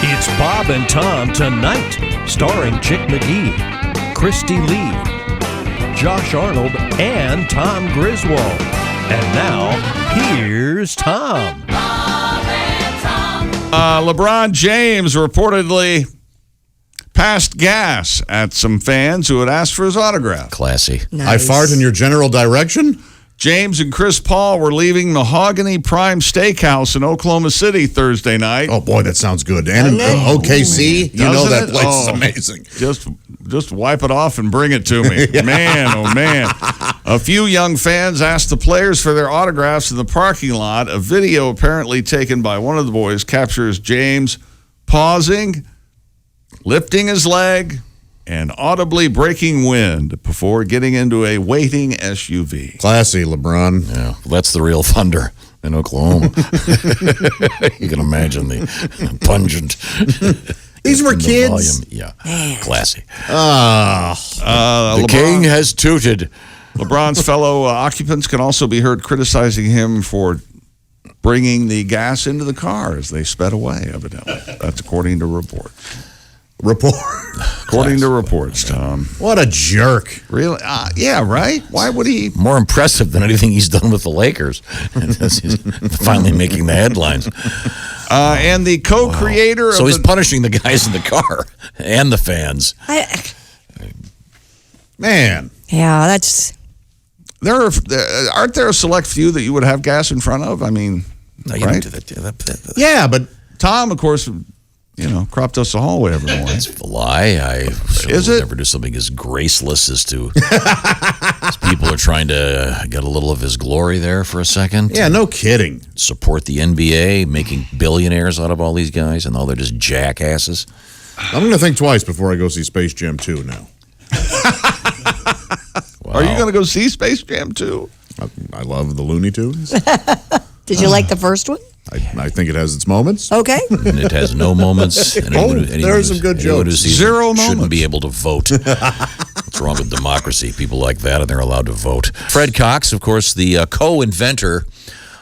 It's Bob and Tom Tonight, starring Chick McGee, Christy Lee, Josh Arnold, and Tom Griswold. And now, here's Tom. Bob and Tom. LeBron James reportedly passed gas at some fans who had asked for his autograph. Classy. Nice. I fart in your general direction? James and Chris Paul were leaving Mahogany Prime Steakhouse in Oklahoma City Thursday night. Oh, boy, that sounds good. And OKC, you know that place is amazing. Just wipe it off and bring it to me. Man, oh, man. A few young fans asked the players for their autographs in the parking lot. A video apparently taken by one of the boys captures James pausing, lifting his leg, and audibly breaking wind before getting into a waiting SUV. Classy, LeBron. Yeah, well, that's the real thunder in Oklahoma. You can imagine the pungent. These were kids. Volume. Yeah, classy. Ah, The king has tooted. LeBron's fellow occupants can also be heard criticizing him for bringing the gas into the car as they sped away, evidently. That's according to reports. According to reports, Tom. what a jerk. Really? Yeah, right? Why would he? More impressive than anything he's done with the Lakers. He's finally making the headlines. And the co-creator So of he's punishing the guys in the car and the fans. Man. Yeah, that's... aren't there a select few that you would have gas in front of? I mean, No, you right? don't do that. Yeah, but Tom, of course, cropped us the hallway every morning. That's a lie. I Is would it? never do something as graceless as to... as people are trying to get a little of his glory there for a second. yeah, no kidding. Support the NBA, making billionaires out of all these guys, and all they're just jackasses. I'm going to think twice before I go see Space Jam 2 now. Are you going to go see Space Jam 2? I love the Looney Tunes. Did you like the first one? I think it has its moments. Okay. And it has no moments. And there are some good jokes. Zero shouldn't moments. be able to vote. What's wrong with democracy? People like that, and they're allowed to vote. Fred Cox, of course, the co-inventor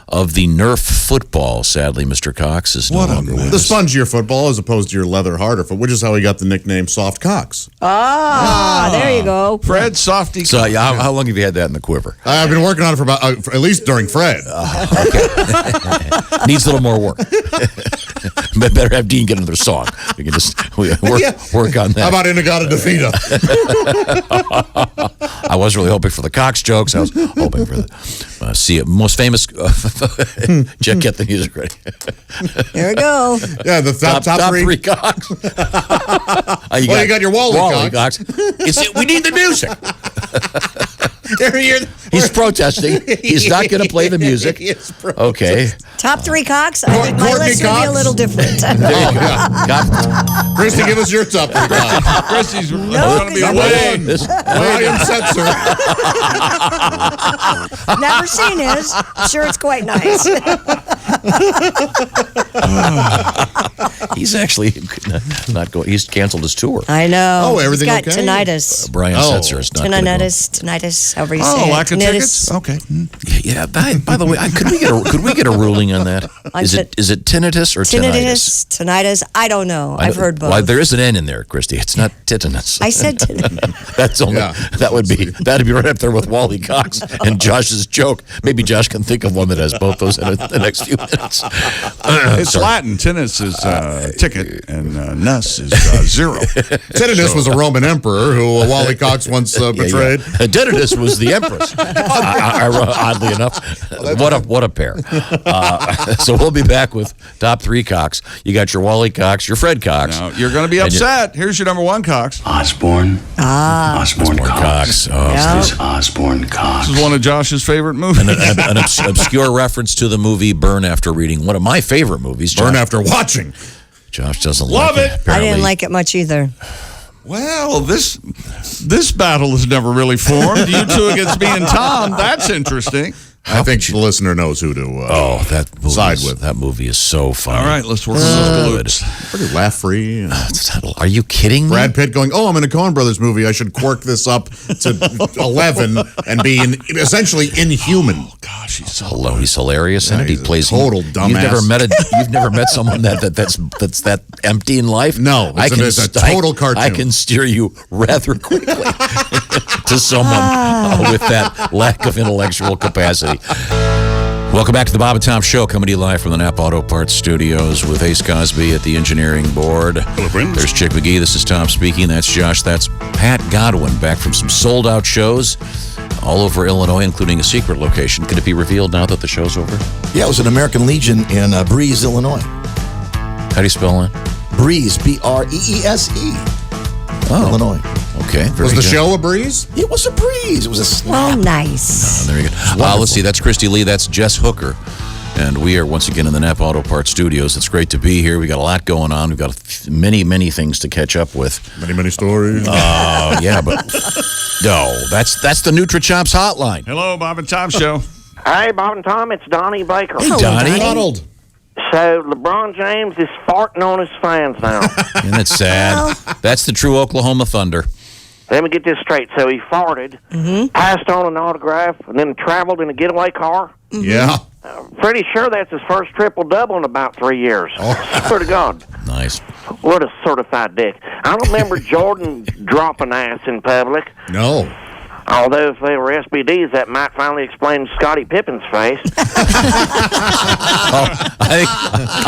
of the Nerf football. Sadly, Mr. Cox is no longer with The us. spongier football as opposed to your leather harder foot, which is how he got the nickname Soft Cox. There you go. Fred Softy. So, how long have you had that in the quiver? I've been working on it for about, at least during Fred. Needs a little more work. Better have Dean get another song. We can just work on that. How about Inagata Defeata? I was really hoping for the Cox jokes. I was hoping for the most famous. Jack, get the music ready. There we go. Yeah, the top three. Cox. You got your Wally Cox. We need the music. He's protesting. He's not going to play the music. Okay. Top three Cox? I think my Courtney list would be a Cox? little different. Christy, give us your top three. Christy's going to be Number way. William Setzer. Never seen his. I'm sure it's quite nice. He's actually not going. He's canceled his tour. I know. Oh, everything He's got okay? tinnitus. Brian Setzer is not going to go. Tinnitus, however you say it. Lack of tickets? Tinnitus. Okay. Yeah. By the way, could we get a ruling on that? Is it tinnitus or tinnitus? Tinnitus. I don't know. I've heard both. Well, there is an N in there, Christy. It's not titanus. I said tinnitus. That's only that'd be right up there with Wally Cox and Josh's joke. Maybe Josh can think of one that has both those in the next few minutes. It's Latin. Tennis is ticket, and nus is zero. Tinnitus was a Roman emperor who Wally Cox once betrayed. Tinnitus was the empress. Oddly enough, what a pair. So we'll be back with top three Cox. You got your Wally Cox, your Fred Cox. Now, you're going to be upset. Here's your number one Cox. Osborne. Osborne Cox. This is Osborne Cox. This is one of Josh's favorite movies. An obscure reference to the movie Burn After Reading, one of my favorite movies. Burn after watching. Josh doesn't Love like it. it. I Apparently. didn't like it much either. Well, this battle has never really formed. You two against me and Tom. That's interesting. I think the listener knows who to that movie side with. That movie is so funny. All right, let's work on those glutes. Pretty laugh-free. Are you kidding me? Brad Pitt going, I'm in a Coen Brothers movie. I should quirk this up to 11 and be essentially inhuman. Oh, gosh, he's so He's hilarious in it. He he's a plays total dumbass. You've never met someone that's that empty in life. No, it's a total cartoon. I can steer you rather quickly to someone with that lack of intellectual capacity. Welcome back to the Bob and Tom Show, coming to you live from the Napa Auto Parts Studios with Ace Cosby at the engineering board. Hello, friends. There's Chick McGee. This is Tom speaking. That's Josh. That's Pat Godwin, back from some sold-out shows all over Illinois, including a secret location. Could it be revealed now that the show's over? Yeah, it was an American Legion in Breeze, Illinois. How do you spell that? Breeze, B-R-E-E-S-E. Illinois. Okay. Was the good. show a breeze? It was a breeze. It was a snap. Oh, nice. There you go. Let's see. That's Christy Lee. That's Jess Hooker. And we are once again in the Napa Auto Parts Studios. It's great to be here. We got a lot going on. We've got many, many things to catch up with. Many, many stories. Yeah, but no, that's the NutriChops hotline. Hello, Bob and Tom Show. Hey, Bob and Tom, it's Donnie Baker. Hey, Donnie. Donald. So, LeBron James is farting on his fans now. Isn't it sad? That's the true Oklahoma Thunder. Let me get this straight. So, he farted, passed on an autograph, and then traveled in a getaway car. Yeah. Pretty sure that's his first triple-double in about 3 years. Swear to God. Nice. What a certified dick. I don't remember Jordan dropping ass in public. No. Although if they were SBDs, that might finally explain Scottie Pippen's face.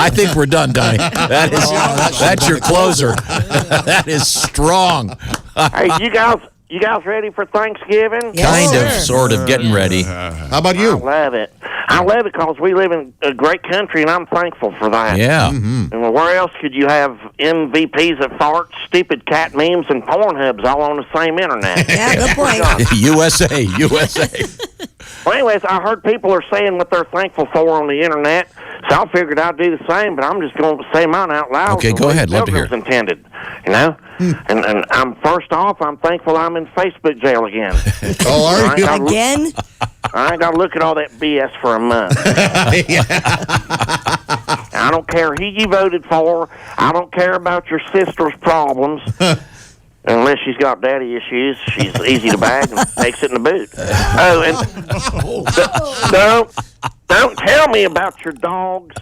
I think we're done, Donnie. That's your closer. That is strong. Hey, you guys ready for Thanksgiving? Yes, Kind of, sir. sort of, getting ready. How about I you? love it. I love it because we live in a great country, and I'm thankful for that. Yeah. And where else could you have MVPs that fart, stupid cat memes, and Pornhubs all on the same internet? Yeah, good point. USA. Well, anyways, I heard people are saying what they're thankful for on the internet, so I figured I'd do the same, but I'm just going to say mine out loud. Okay, the go way ahead. Love to hear. Pilgrim's intended, you know? And I'm first off, I'm thankful I'm in Facebook jail again. Oh, are you? Again? I ain't got to look at all that BS for a month. I don't care who you voted for. I don't care about your sister's problems. Unless she's got daddy issues, she's easy to bag and takes it in the boot. Oh, and don't tell me about your dogs,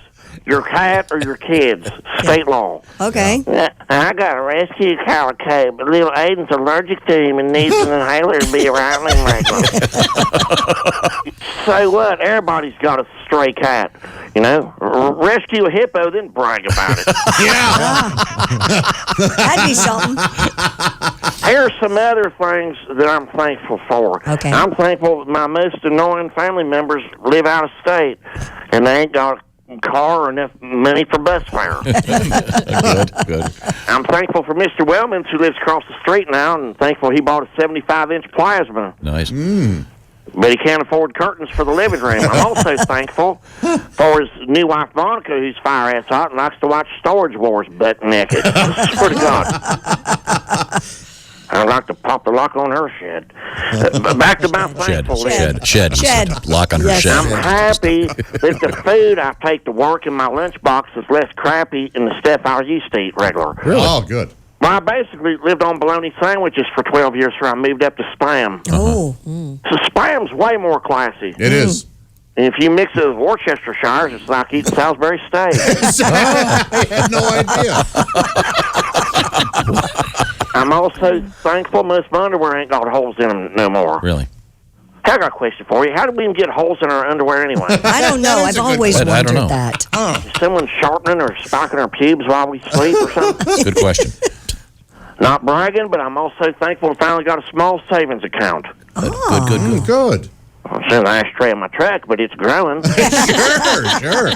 your cat, or your kids. State law. Okay. I got a rescue calico, but little Aiden's allergic to him and needs an inhaler to be around him regularly. So what? Everybody's got a stray cat. You know, rescue a hippo, then brag about it. That'd be something. Here's some other things that I'm thankful for. Okay. I'm thankful that my most annoying family members live out of state, and they ain't got a car or enough money for bus fare. Good. I'm thankful for Mr. Wellmans, who lives across the street now, and thankful he bought a 75-inch plasma. Nice. But he can't afford curtains for the living room. I'm also thankful for his new wife, Monica, who's fire-ass hot and likes to watch Storage Wars butt naked. Swear to God. I'd like to pop the lock on her shed. Back to my thankfulness. Shed. Lock on her Yes. shed. I'm happy that the food I take to work in my lunchbox is less crappy than the stuff I used to eat regular. Really? Oh, good. Well, I basically lived on bologna sandwiches for 12 years before I moved up to Spam. Oh. So Spam's way more classy. It is. And if you mix it with Worcestershires, it's like eating Salisbury steak. I had no idea. I'm also thankful most of my underwear ain't got holes in them no more. Really? Hey, I got a question for you. How did we even get holes in our underwear anyway? I don't know. That I've is a good always question. I don't wondered know. that. Is someone sharpening or spiking our pubes while we sleep or something? Good question. Not bragging, but I'm also thankful I finally got a small savings account. Good. Good. It's in the ashtray in my truck, but it's growing. Sure.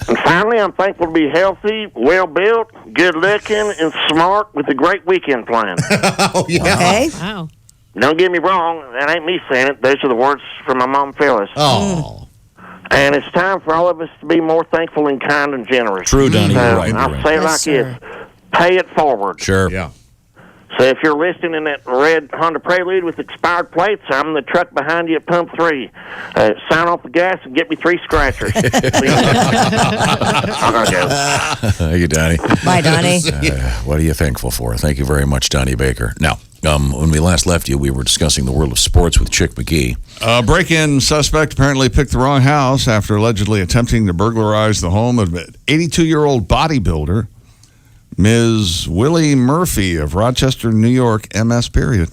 And finally, I'm thankful to be healthy, well-built, good-looking, and smart with a great weekend plan. Oh, yeah. Okay. Wow. Don't get me wrong, that ain't me saying it. Those are the words from my mom, Phyllis. Oh. And it's time for all of us to be more thankful and kind and generous. True, Donnie. So You're right. I'll say it Yes, like sir. this. Pay it forward. Sure. Yeah. So if you're listening in that red Honda Prelude with expired plates, I'm the truck behind you at pump 3. Sign off the gas and get me 3 scratchers. I'm going to go. Thank you, Donnie. Bye, Donnie. What are you thankful for? Thank you very much, Donnie Baker. Now, when we last left you, we were discussing the world of sports with Chick McGee. Break-in suspect apparently picked the wrong house after allegedly attempting to burglarize the home of an 82-year-old bodybuilder, Ms. Willie Murphy of Rochester, New York, MS period.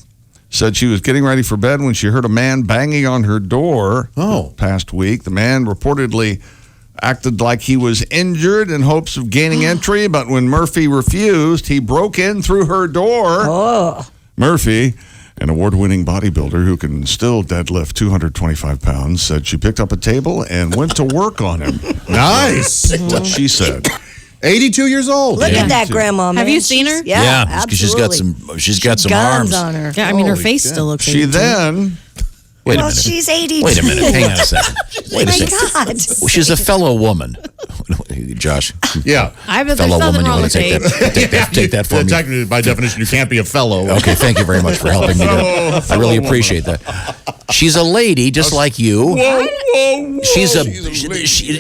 Said she was getting ready for bed when she heard a man banging on her door past week. The man reportedly acted like he was injured in hopes of gaining entry, but when Murphy refused, he broke in through her door. Murphy, an award-winning bodybuilder who can still deadlift 225 pounds, said she picked up a table and went to work on him. Nice. That's what she said. 82 years old. Look at that grandma, man. Have you seen her? Yeah, because absolutely. she's got some Guns arms on her. Yeah, I mean, her Holy face cow. still looks She 82. then... Wait a Well, minute. she's 82. Wait a minute. Hang on a second. Wait a second. Oh, my God. She's a fellow woman. Josh. Yeah. I bet there's Fellow nothing woman, you wrong want with to Dave. take that for me? Technically, by definition, you can't be a fellow. Okay, thank you very much for helping me. I really appreciate that. She's a lady just like you. She's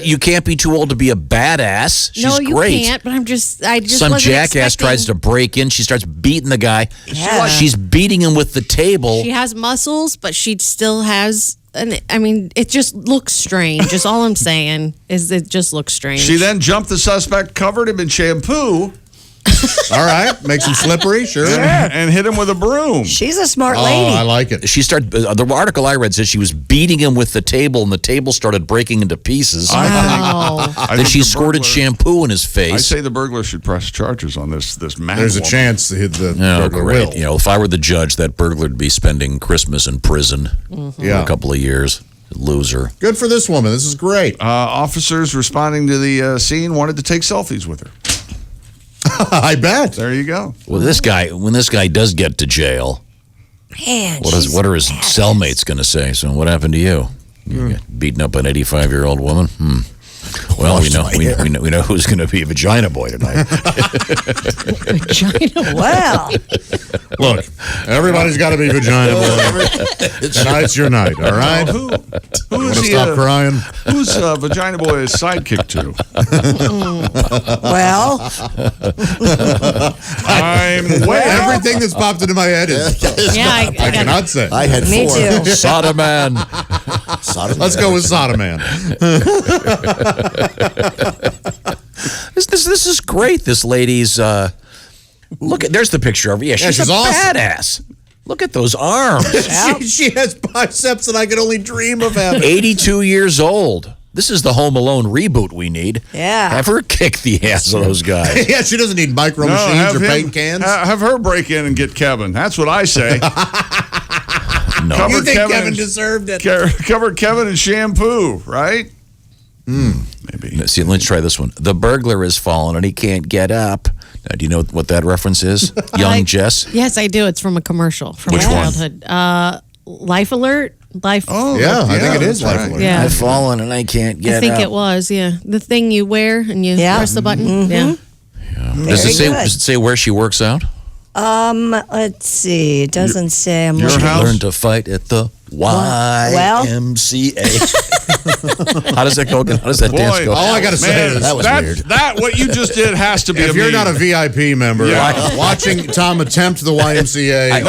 you can't be too old to be a badass. She's No, you great. can't, but I just Some wasn't jackass expecting- tries to break in. She starts beating the guy. Yeah. She's beating him with the table. She has muscles, but she still has. I mean, it just looks strange. Is all I'm saying is it just looks strange. She then jumped the suspect, covered him in shampoo, All right. Makes him slippery, sure. and hit him with a broom. She's a smart Oh, lady. I like it. She started. The article I read says she was beating him with the table, and the table started breaking into pieces. Wow. Then she squirted shampoo in his face. I say the burglar should press charges on this mad There's a woman. chance the Oh, burglar great. will. You know, if I were the judge, that burglar would be spending Christmas in prison for Yeah. a couple of years. Loser. Good for this woman. This is great. Officers responding to the scene wanted to take selfies with her. I bet. There you go. Well, when this guy does get to jail, Man, what are his cellmates going to say? So, what happened to you? You got beating up an 85-year-old woman? Well, we know who's going to be Vagina Boy tonight. Well, Look, everybody's got to be vagina boy. Tonight's your night, all right? Who's Want to he, stop crying? who's Vagina Boy's sidekick to? well, I'm Everything that's popped into my head is, Yeah, I I cannot say. I had me 4. too. Sodom man. Let's go with Sodoman. This is great. This lady's look at. There's the picture of her. Yeah, she's she's a awesome. badass. Look at those arms. She has biceps that I could only dream of having. 82 years old. This is the Home Alone reboot we need. Yeah. Have her kick the ass of those guys. Yeah, she doesn't need micro machines or paint cans. Have her break in and get Kevin. That's what I say. No. Cover You think Kevin in- deserved it? Cover Kevin in shampoo, right? Maybe. See, let's try this one. The burglar has fallen and he can't get up. Now, do you know what that reference is? Young Jess? Yes, I do. It's from a commercial from Which my one? childhood. Life Alert. Life. Oh, Yeah, I think it is that's Life right. Alert. Yeah. I've fallen and I can't get I think up. it was. Yeah, the thing you wear and you Yeah. press the button. Yeah. Does it Very good. say where she works out? Let's see. It doesn't say. I'm Your looking. house? Learn to fight at the YMCA. How does that go again? How does that dance go? All I got to say Man, is, That was weird. That what you just did has to be. if you're not a VIP member, Yeah. watching Tom attempt the YMCA, I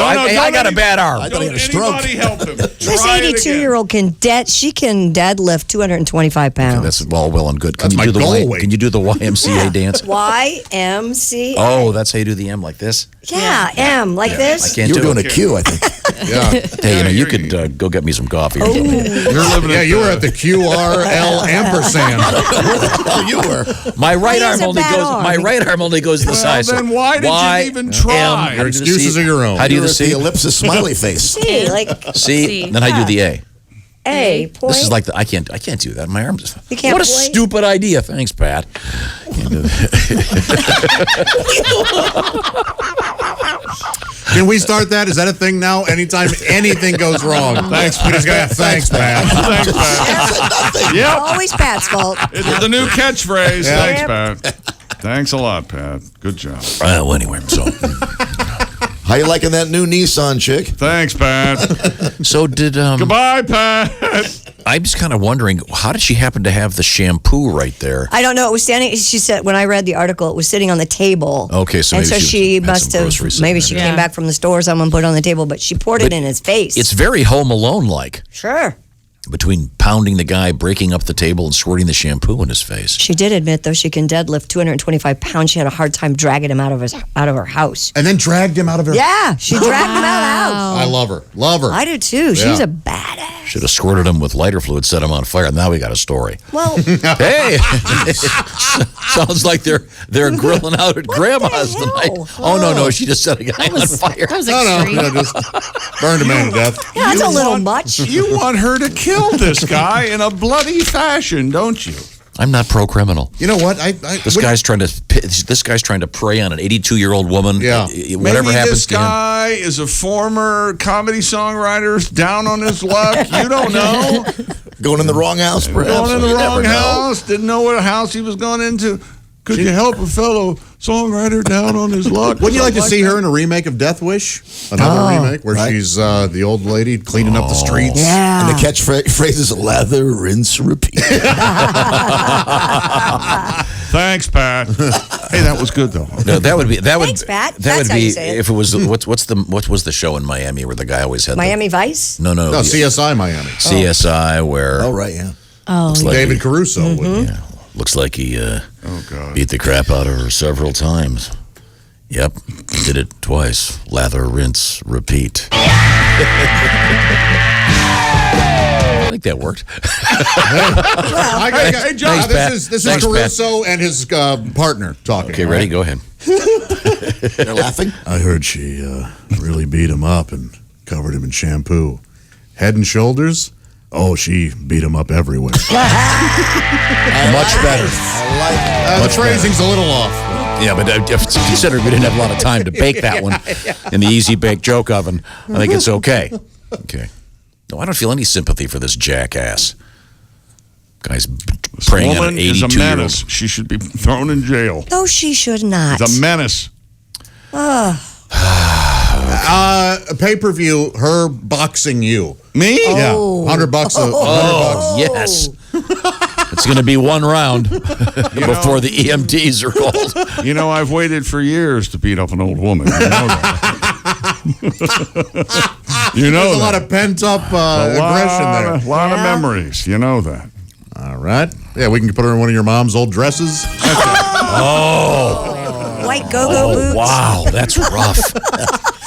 got a bad arm. I thought he Don't had a stroke. anybody help him. This Try it again. 82-year-old can deadlift 225 pounds. That's well and good. Can That's you my do the goal weight. Can you do the YMCA dance? YMCA. Oh, that's how you do the M like this. Yeah, M like I this. can't You were do doing it. a Q, I think. yeah, Hey, Yeah, you you're- could go get me some coffee. Or Oh. something. You're living yeah, at you were at the QRL ampersand. Oh, you were. My right He has arm a only bad goes. arm. My right arm only goes to the side. then so why did you Y, even try? M, Your do the excuses C. are your own. How do you You do were the at the C? ellipsis smiley face. C, like C. Then I do the A. A. Point. This is like I can't do that. My arms. You can't What a point? stupid idea. Thanks, Pat. Can we start that? Is that a thing now? Anytime anything goes wrong, thanks, we just got thanks, Pat. Thanks, Pat. Yep. Always Pat's fault. It's the new catchphrase. Yeah. Thanks, Pat. Thanks a lot, Pat. Good job. Well, anyway, so How you liking that new Nissan, chick? Thanks, Pat. So did Goodbye, Pat. I'm just kind of wondering, how did she happen to have the shampoo right there? I don't know. It was standing. She said when I read the article, it was sitting on the table. Okay, so and maybe so she had must some have. groceries sitting Maybe there. she Yeah. came back from the store. Someone put it on the table, but she poured it in his face. It's very Home Alone-like. Sure. Between pounding the guy, breaking up the table, and squirting the shampoo in his face. She did admit, though, she can deadlift 225 pounds. She had a hard time dragging him out of her house. And then dragged him out of her. Yeah, she dragged him out of the house. I love her. Love her. I do too. She's Yeah. a badass. Should have squirted him with lighter fluid, set him on fire. Now we got a story. Well, Hey, sounds like they're grilling out at Grandma's hell? tonight. Oh no, she just set a guy on fire. That was No, extreme. just burned a man to death. yeah, that's a little much. You want her to kill this guy in a bloody fashion, don't you? I'm not pro-criminal. You know what? This guy's trying to prey on an 82-year-old woman. Yeah. Whatever Maybe happens this to him. guy is a former comedy songwriter down on his luck. You don't know. Going in the wrong house, perhaps. Going in the You never wrong know. house. Didn't know what house he was going into. Could you help a fellow songwriter down on his luck? Wouldn't you like to see her in a remake of Death Wish? Another remake where right. she's the old lady cleaning up the streets. Yeah. And the catchphrase is lather, rinse, repeat. Thanks, Pat. Hey, that was good though. No, that would Thanks, Pat. That That's would how be you say it. if it was what was the show in Miami where the guy always had Miami Vice? No, No, CSI Miami. CSI where Oh, right, yeah. Oh, like David Caruso. looks like he God. beat the crap out of her several times. Yep, did it twice. Lather, rinse, repeat. I think that worked. Hey, John, Thanks, Pat. this is Thanks, Pat. Caruso and his partner talking. Okay, ready? Go ahead. They're laughing. I heard she really beat him up and covered him in shampoo. Head and shoulders? Oh, she beat him up everywhere. Much better. The phrasing's a little off. Yeah, but considering we didn't have a lot of time to bake that one in the easy bake joke oven, I think it's okay. Okay. No, I don't feel any sympathy for this jackass. Guy's This preying on an woman is a 82-year-old. menace. She should be thrown in jail. No, she should not. The menace. Pay-per-view, her boxing you. Me? Yeah, $100. Oh, yes. It's going to be one round before the EMTs are called. You know, I've waited for years to beat up an old woman. You know that. You know There's a that. lot of pent-up aggression there. A lot of memories. You know that. All right. Yeah, we can put her in one of your mom's old dresses. White go-go boots. Wow, that's rough.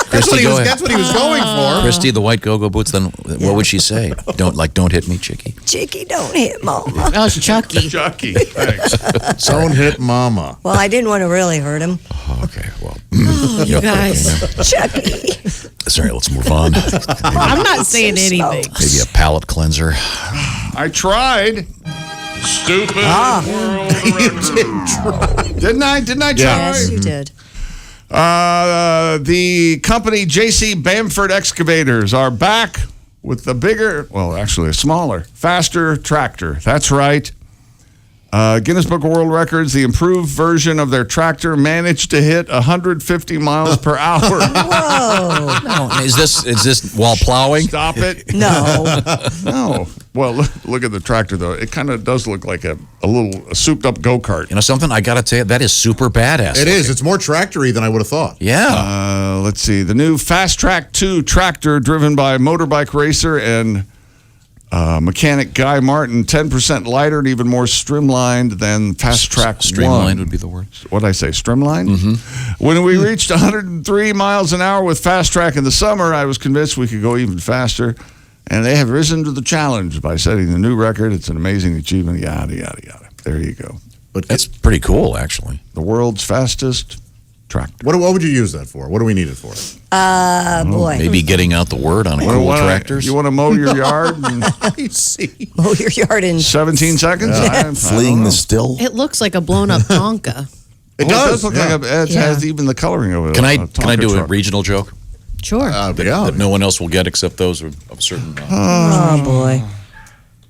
Christy, go ahead. That's what he was going for. Christy, the white go-go boots, then what would she say? Don't hit me, Chicky. Chicky, don't hit Mama. that was Chucky. Chucky. Thanks. Don't hit mama. Well, I didn't want to really hurt him. Okay, well. You guys. Chucky. Sorry, let's move on. I'm not saying anything. Maybe a palate cleanser. I tried. Stupid world record. Didn't I try? Yes, you did. The company J.C. Bamford Excavators are back with the bigger, well, actually a smaller, faster tractor. That's right. Guinness Book of World Records, the improved version of their tractor managed to hit 150 miles per hour. Whoa. No, is this while plowing? Stop it. No. No. Well, look at the tractor, though. It kind of does look like a souped-up go-kart. You know something? I got to tell you, that is super badass. It is. It's more tractory than I would have thought. Yeah. Let's see. The new Fast Track 2 tractor driven by motorbike racer and mechanic Guy Martin, 10% lighter and even more streamlined than Fast Track 1. Streamlined would be the word. What'd I say? Streamlined? Mm-hmm. When we reached 103 miles an hour with Fast Track in the summer, I was convinced we could go even faster. And they have risen to the challenge by setting the new record. It's an amazing achievement. Yada, yada, yada. There you go. But That's pretty cool, actually. The world's fastest tractor. what would you use that for? What do we need it for? Boy. Maybe getting out the word on cool tractors. You want to mow your yard in I see. Mow your yard in. 17 seconds? I don't Fleeing know. the still. It looks like a blown up Tonka. It Well, does. look yeah. like it has even the coloring of it. Can I do a truck. regional joke Sure. Yeah. that no one else will get except those of certain? Oh, boy.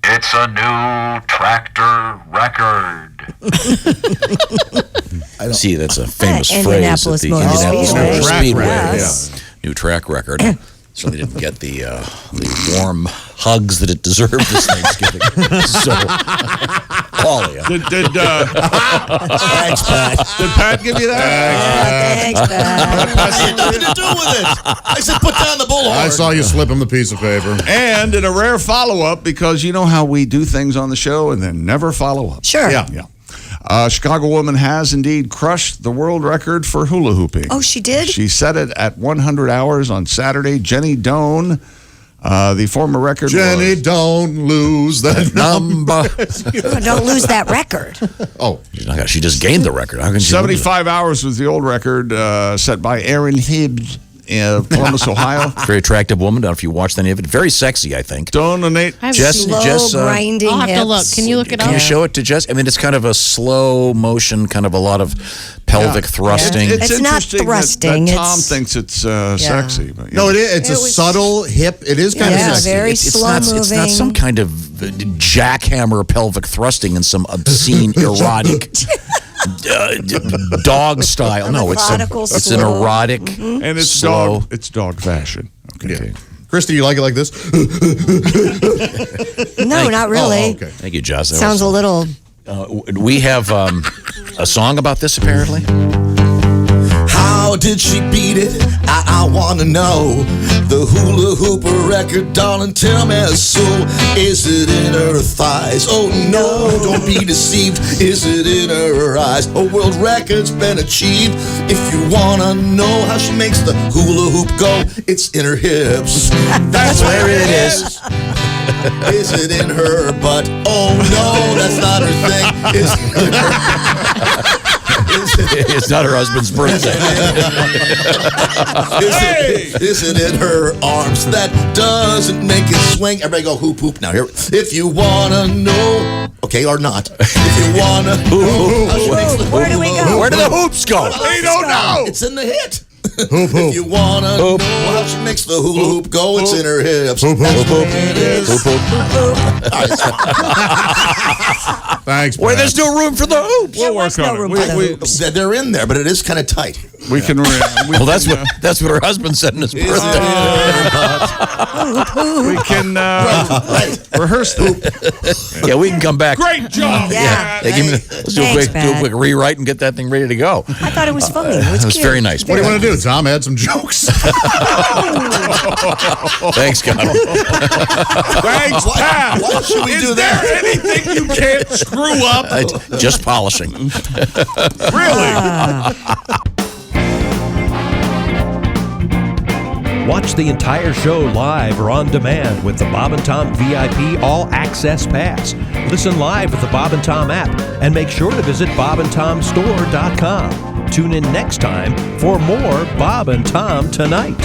It's a new tractor record. See, that's a famous phrase at Indianapolis the Motor Indianapolis Speedway. Motor Track Speedway. record, Yes. new track record. Certainly didn't get the warm hugs that it deserved this Thanksgiving. So, Paulie. Thanks, Pat. Did Pat give you that? Thanks, Pat. I had nothing to do with it. I said, put down the bullhorn. I saw you slip him the piece of paper. And in a rare follow-up, because you know how we do things on the show and then never follow up. Sure. Yeah. Chicago woman has indeed crushed the world record for hula hooping. Oh, she did? She set it at 100 hours on Saturday. Jenny Doan, the former record Jenny, don't lose that number. Don't lose that record. Oh. She just gained the record. How can she 75 hours was the old record set by Erin Hibbs in Columbus, Ohio. Very attractive woman. I don't know if you watched any of it. Very sexy, I think. Donate. Slow grinding I'll have to hips. look. Can you look it up? Can you show it to Jess? I mean, it's kind of a slow motion, kind of a lot of pelvic thrusting. It's not interesting thrusting, That Tom it's- thinks it's sexy. But, No, it is. It's a subtle hip. It is kind of sexy. very It's slow not, moving. It's not some kind of jackhammer pelvic thrusting and some obscene, erotic dog style. No, it's an Methodical, erotic, and it's slow. it's dog fashion. Okay. Christy, you like it like this? No, not really. Oh, okay. Thank you, Josh. That Sounds a was, little. we have a song about this, apparently. How did she beat it? I want to know. The hula hooper record, darling, tell me so. Is it in her thighs? Oh no, don't be deceived. Is it in her eyes? A world record's been achieved. If you want to know how she makes the hula hoop go, it's in her hips. That's where it is. Is it in her butt? Oh no, that's not her thing. It's not her husband's birthday. Is it in her arms? That doesn't make it swing. Everybody go hoop hoop now. Here, if you wanna know, okay, or not. If you wanna know, Where do we go? Where do the hoops go? They don't know. it's in the hit. Hoop, hoop. If you wanna know how she makes the hula hoop go, it's in her hips. Hoop, hoop, That's hoop, where it is. Thanks, Where Pat. there's no room for the hoops. We'll work on it. They're in there, but it is kind of tight. We can. Well, that's what her husband said on his birthday. We can rehearse that. Yeah, we can come back. Great job. Yeah. Hey, let's do a Thanks, quick rewrite and get that thing ready to go. I thought it was funny. It was, It was very nice. What do you want to do, Tom? Add some jokes. Thanks, Godwin. Thanks, Pat. Why should we do that? Is there anything you can't screw up? Just polishing. Really? Watch the entire show live or on demand with the Bob and Tom VIP All Access Pass. Listen live with the Bob and Tom app and make sure to visit bobandtomstore.com. Tune in next time for more Bob and Tom Tonight.